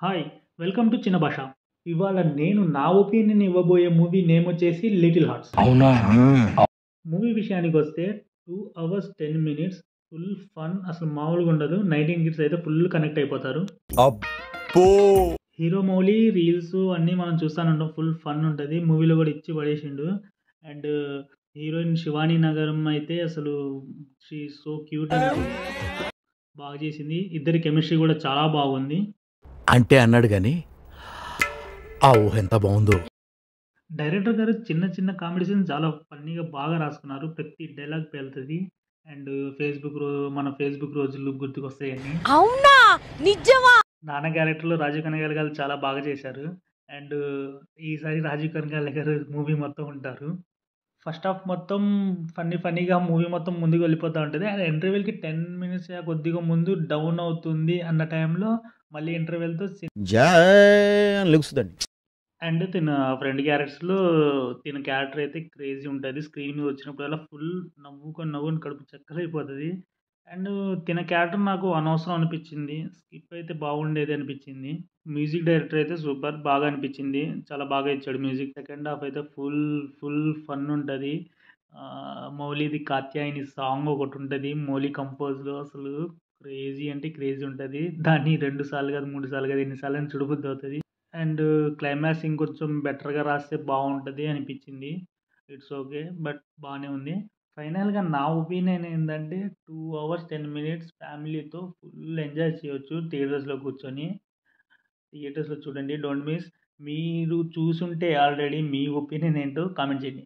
Hi! Welcome to చిన్న భాష. ఇవాళ నేను నా ఒపీనియన్ ఇవ్వబోయే మూవీ నేమ్ వచ్చేసి 'లిటిల్ హార్ట్స్'. అవునా? మూవీ విషయానికొస్తే 2 అవర్స్ 10 మినిట్స్ ఫుల్ ఫన్ అసలు మామూలుగా ఉండదు. 19 కిడ్స్ అయితే ఫుల్ కనెక్ట్ అయిపోతారు. అబ్బో! హీరో మౌలి రీల్స్ అన్నీ మనం చూస్తానే ఉంటాం. ఫుల్ ఫన్ ఉంటది. మూవీలో కూడా ఇచ్చి పడేసిండు. అండ్ హీరోయిన్ 'శివాని నగరం' అయితే అసలు she is so cute and బాగా చేసింది. ఇద్దరి కెమిస్ట్రీ కూడా చాలా బాగుంది. అంటే అన్నాడు గాని, ఆ ఊహ ఎంత బావుందో. డైరెక్టర్ గారు చిన్న చిన్న కామెడీ సీన్స్ చాలా ఫన్నీగా బాగా రాసుకున్నారు. ప్రతి డైలాగ్ పేలుతది. అండ్ మన ఫేస్‌బుక్ రోజులు గుర్తుకొస్తాయని. అవునా? నిజమా? నాన్న క్యారెక్టర్‌లో రాజీవ్ కనగల్ గారు చాలా బాగా చేశారు. అండ్ ఈసారి రాజీవ్ కనగల్ గారు మూవీ మొత్తం ఉంటారు. ఫస్ట్ హాఫ్ మొత్తం ఫన్నీగా మూవీ మొత్తం ముందుకు వెళ్ళిపోతా ఉంటది. అండ్ ఇంటర్వెల్‌కి 10 మినిట్స్ కొద్దిగా ముందు డౌన్ అవుతుంది అన్న టైంలో మళ్ళీ ఇంటర్వెల్‌తో జాయ్ అని లెగుస్తదండి. అండ్ ఫ్రెండ్ క్యారెక్టర్స్‌లో క్యారెక్టర్ అయితే క్రేజీ ఉంటది. స్క్రీన్ మీద వచ్చినప్పుడల్లా ఫుల్ నవ్వుకొని కడుపు చక్కరైపోతది. అండ్ క్యారెక్టర్ నాకు అనవసరం అనిపిచ్చింది. స్కిప్ అయితే బాగుండేది అనిపిచ్చింది. మ్యూజిక్ డైరెక్టర్ అయితే సూపర్ బాగా అనిపిచ్చింది. చాలా బాగా ఇచ్చాడు మ్యూజిక్. సెకండ్ హాఫ్ అయితే ఫుల్ ఫన్ ఉంటది. మౌలిది 'కాత్యాయని' సాంగ్ ఒకటుంటది. మౌలి కంపోజ్‌లో అసలు క్రేజీ అంటే క్రేజీ ఉంటది. దాన్ని 2 సార్లు కాదు, 3 సార్లు కాదు ఎన్ని సార్లైనా చూడబుద్దవుతది. అండ్ క్లైమాక్స్ ఇంకొంచెం బెటర్‌గా రాస్తే బావుంటది అనిపిచ్చింది. It's okay. బట్ బానే ఉంది. ఫైనల్‌గా నా ఒపీనియన్ ఏందంటే 2 అవర్స్ 10 మినిట్స్ ఫ్యామిలీతో ఫుల్ ఎంజాయ్ చేయొచ్చు థియేటర్స్‌లో కూర్చొని. థియేటర్స్‌లో చూడండి. Don't miss. మీరు చూసుంటే ఆల్రెడీ మీ ఒపీనియన్ ఏంటో కామెంట్ చేయండి.